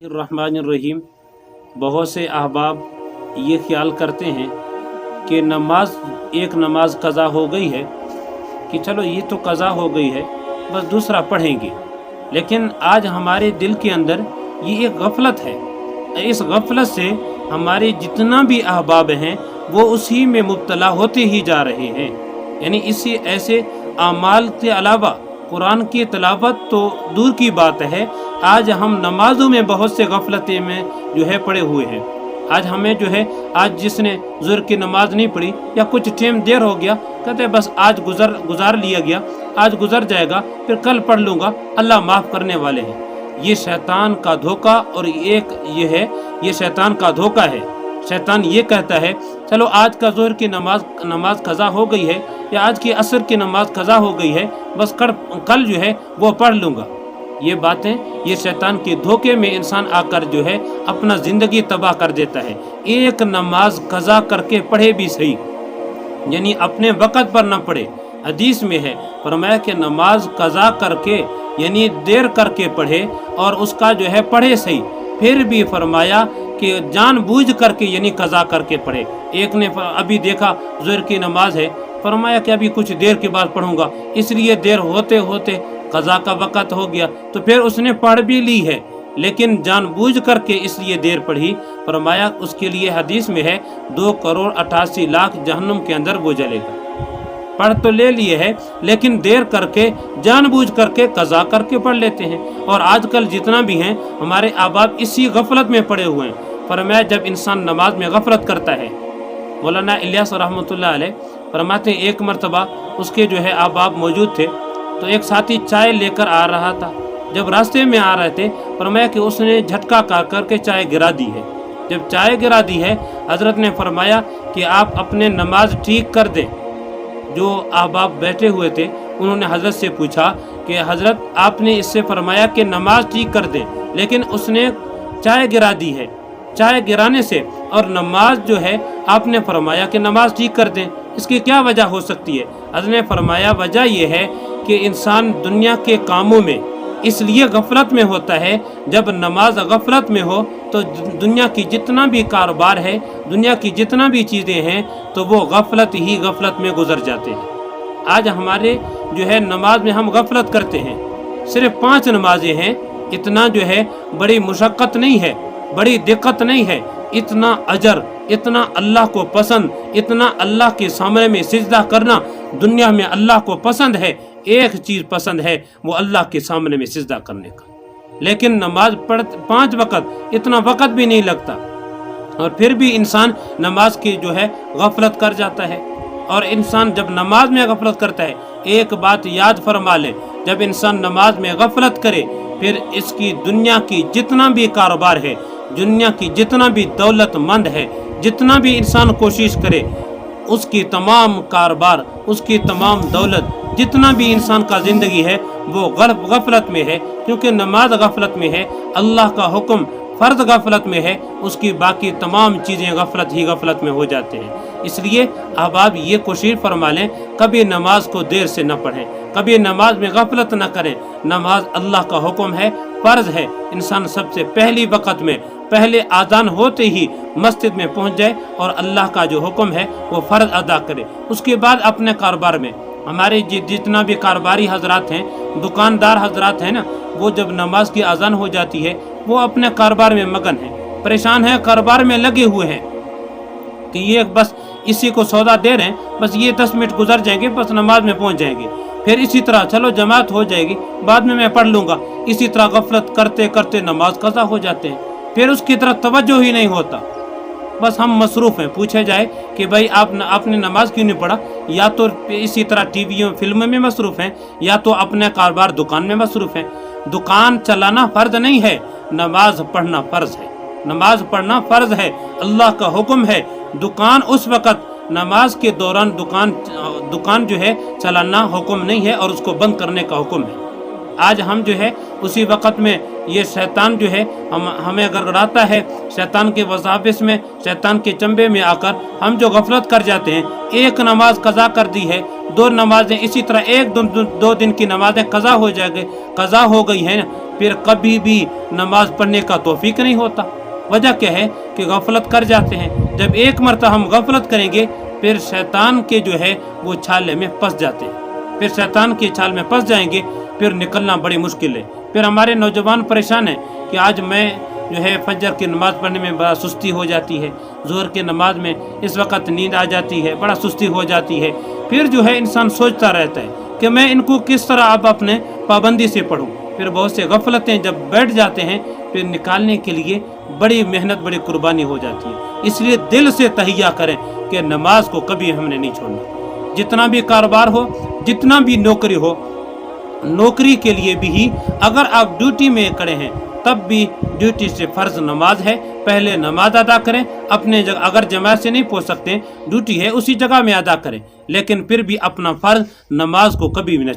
रहीम। बहुत से अहबाब ये ख्याल करते हैं कि एक नमाज कज़ा हो गई है कि चलो ये तो कज़ा हो गई है, बस दूसरा पढ़ेंगे। लेकिन आज हमारे दिल के अंदर ये एक गफलत है। इस गफलत से हमारे जितना भी अहबाब हैं वो उसी में मुब्तला होते ही जा रहे हैं। यानी इसी ऐसे अमाल के अलावा कुरान की तिलावत तो दूर की बात है, आज हम नमाजों में बहुत से गफलतें में जो है पड़े हुए हैं। आज हमें जो है, आज जिसने ज़ुहर की नमाज नहीं पढ़ी या कुछ टाइम देर हो गया, कहते बस आज गुजार लिया गया, आज गुजर जाएगा, फिर कल पढ़ लूँगा, अल्लाह माफ़ करने वाले हैं। ये शैतान का धोखा और ये शैतान का धोखा है। शैतान ये कहता है चलो आज का ज़ुहर की नमाज कज़ा हो गई है या आज की असर की नमाज कज़ा हो गई है, बस कल जो है वो पढ़ लूँगा। ये बातें, ये शैतान के धोखे में इंसान आकर जो है अपना ज़िंदगी तबाह कर देता है। एक नमाज कज़ा करके पढ़े भी सही, यानी अपने वक़्त पर न पढ़े। हदीस में है फरमाया कि नमाज कज़ा करके यानी देर करके पढ़े और उसका जो है पढ़े सही। फिर भी फरमाया कि जानबूझ करके यानी कज़ा करके पढ़े। एक ने अभी देखा ज़ुहर की नमाज है, फरमाया कि अभी कुछ देर के बाद पढ़ूंगा, इसलिए देर होते होते कज़ा का वक़्त हो गया, तो फिर उसने पढ़ भी ली है लेकिन जानबूझ करके इसलिए देर पढ़ी। फरमाया उसके लिए हदीस में है 2,88,00,000 जहन्नुम के अंदर वो जलेगा। पढ़ तो ले लिए है लेकिन देर करके जानबूझ करके कज़ा करके पढ़ लेते हैं। और आजकल जितना भी हैं हमारे अहबाब इसी गफलत में पड़े हुए हैं। फरमाया जब इंसान नमाज में गफलत करता है, मौलाना इलियास रहमतुल्लाह अलैह फरमाते हैं एक मरतबा उसके जो है अहबाब मौजूद थे, तो एक साथी चाय लेकर आ रहा था। जब रास्ते में आ रहे थे फरमाया कि उसने झटका करके चाय गिरा दी है। जब चाय गिरा दी है, हज़रत ने फरमाया कि आप अपने नमाज ठीक कर दें। जो अहबाब बैठे हुए थे उन्होंने हज़रत से पूछा कि हज़रत आपने इससे फरमाया कि नमाज ठीक कर दें, लेकिन उसने चाय गिरा दी है। चाय गिराने से और नमाज जो है आपने फरमाया कि नमाज ठीक कर दें, इसकी क्या वजह हो सकती है? हज़रत ने फरमाया वजह यह है कि इंसान दुनिया के कामों में इसलिए गफलत में होता है। जब नमाज गफलत में हो तो दुनिया की जितना भी कारोबार है, दुनिया की जितना भी चीज़ें हैं, तो वो गफलत में गुजर जाते हैं। आज हमारे जो है नमाज में हम गफलत करते हैं। सिर्फ 5 नमाजें हैं, इतना जो है बड़ी मुशक्क़त नहीं है, बड़ी दिक्कत नहीं है। इतना अजर, इतना अल्लाह को पसंद, इतना अल्लाह के सामने में सिजदा करना दुनिया में अल्लाह को पसंद है। एक चीज़ पसंद है, वो अल्लाह के सामने में सिजदा करने का। लेकिन नमाज पढ़ 5 वक़्त, इतना वक़्त भी नहीं लगता और फिर भी इंसान नमाज की जो है गफलत कर जाता है। और इंसान जब नमाज में गफलत करता है, एक बात याद फरमा ले, जब इंसान नमाज में गफलत करे फिर इसकी दुनिया की जितना भी कारोबार है, दुनिया की जितना भी दौलतमंद है, जितना भी इंसान कोशिश करे, उसकी तमाम कारोबार, उसकी तमाम दौलत, जितना भी इंसान का ज़िंदगी है वो गफलत में है। क्योंकि नमाज गफलत में है, अल्लाह का हुक्म फ़र्ज गफलत में है, उसकी बाकी तमाम चीज़ें गफलत में हो जाते हैं। इसलिए अहबाब ये कोशिश फरमा लें कभी नमाज को देर से न पढ़ें, कभी नमाज में गफलत न करें। नमाज अल्लाह का हुक्म है, फ़र्ज है। इंसान सबसे पहली वक़्त में पहले आज़ान होते ही मस्जिद में पहुंच जाए और अल्लाह का जो हुक्म है वो फ़र्ज अदा करे। उसके बाद अपने कारोबार में, हमारे जितना भी कारोबारी हजरात हैं, दुकानदार हजरात हैं ना, वो जब नमाज की आज़ान हो जाती है वो अपने कारोबार में मगन हैं, परेशान हैं, कारोबार में लगे हुए हैं कि ये बस इसी को सौदा दे रहे हैं, बस ये 10 मिनट गुजर जाएंगे, बस नमाज में पहुंच जाएंगे, फिर इसी तरह चलो जमात हो जाएगी, बाद में मैं पढ़ लूँगा। इसी तरह गफलत करते करते नमाज कज़ा हो जाते हैं, फिर उसकी तरफ तवज्जो ही नहीं होता। बस हम मसरूफ़ हैं। पूछे जाए कि भाई आपने नमाज क्यों नहीं पढ़ा, या तो इसी तरह टीवियों फिल्मों में मसरूफ़ हैं, या तो अपने कारोबार दुकान में मसरूफ़ हैं। दुकान चलाना फ़र्ज नहीं है, नमाज पढ़ना फ़र्ज है। नमाज पढ़ना फ़र्ज है, अल्लाह का हुक्म है। दुकान उस वक़्त नमाज के दौरान दुकान जो है चलाना हुक्म नहीं है और उसको बंद करने का हुक्म है। آج ہم جو ہے اسی وقت میں یہ شیطان جو ہے ہمیں گڑگڑاتا ہے، شیطان کے وساوس میں، شیطان کے چنبے میں آ کر ہم جو غفلت کر جاتے ہیں، ایک نماز قضا کر دی ہے، 2 نمازیں اسی طرح 2 دن کی نمازیں قضا ہو گئی ہیں، پھر کبھی بھی نماز پڑھنے کا توفیق نہیں ہوتا۔ وجہ کیا ہے کہ غفلت کر جاتے ہیں۔ جب ایک مرتبہ ہم غفلت کریں گے پھر شیطان کے جو ہے وہ چھالے میں پھنس جاتے ہیں، پھر شیطان کے چھال میں پھنس جائیں گے، پھر نکلنا بڑی مشکل ہے۔ پھر ہمارے نوجوان پریشان ہیں کہ آج میں جو ہے فجر کی نماز پڑھنے میں بڑا سستی ہو جاتی ہے، ظہر کی نماز میں اس وقت نیند آ جاتی ہے، بڑا سستی ہو جاتی ہے۔ پھر جو ہے انسان سوچتا رہتا ہے کہ میں ان کو کس طرح اب اپنے پابندی سے پڑھوں۔ پھر بہت سے غفلتیں جب بیٹھ جاتے ہیں پھر نکالنے کے لیے بڑی محنت، بڑی قربانی ہو جاتی ہے۔ اس لیے دل سے تہیہ کریں کہ نماز کو کبھی ہم نے نہیں چھوڑنا۔ جتنا بھی کاروبار ہو، جتنا بھی نوکری ہو، نوکری کے لیے بھی اگر آپ ڈیوٹی میں کھڑے ہیں تب بھی ڈیوٹی سے فرض نماز ہے، پہلے نماز ادا کریں۔ اپنے جگہ اگر جماعت سے نہیں پہنچ سکتے، ڈیوٹی ہے اسی جگہ میں ادا کریں، لیکن پھر بھی اپنا فرض نماز کو کبھی بھی نہ